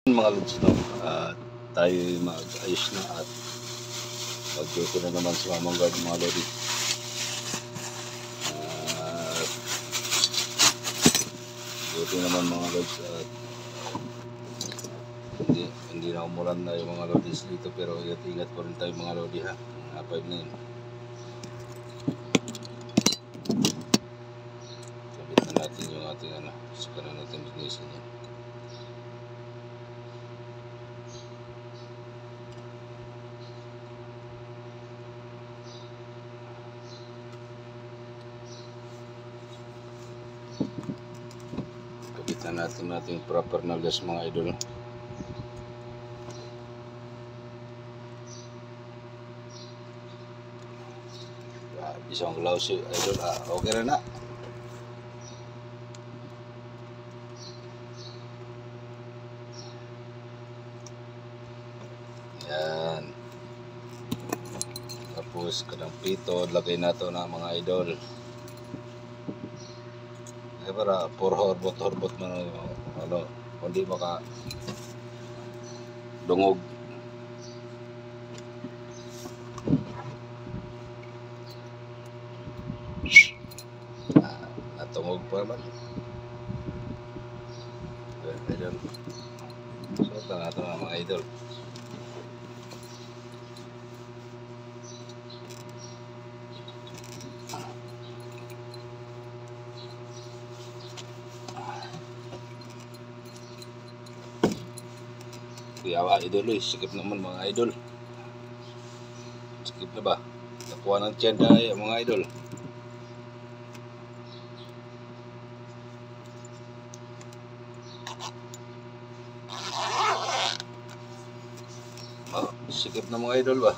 Mga lods, no? Tayo mag-ayos na at mag-duty na naman sa Mamang Guard, mga lodi. Duty naman mga lods at hindi na umulan na yung mga lodis dito, pero ingat po rin tayo mga lodi, ha. 5 na yun. Sabit na natin yung ating saka na natin linisin yan. Kapitan natin proper na gas, mga idol. Isang gloves, idol. Okay na na. Yan. Tapos kadang pito, lagay na to na, mga idol. Para puro horbot man kundi baka dungog. Natungog pa naman. Idol. So nato na, mga idol. Kuyawa idol, sikip naman mga idol. Sikip na ba? Nakuha ng tiyan tayo mga idol. Sikip na mga idol ba?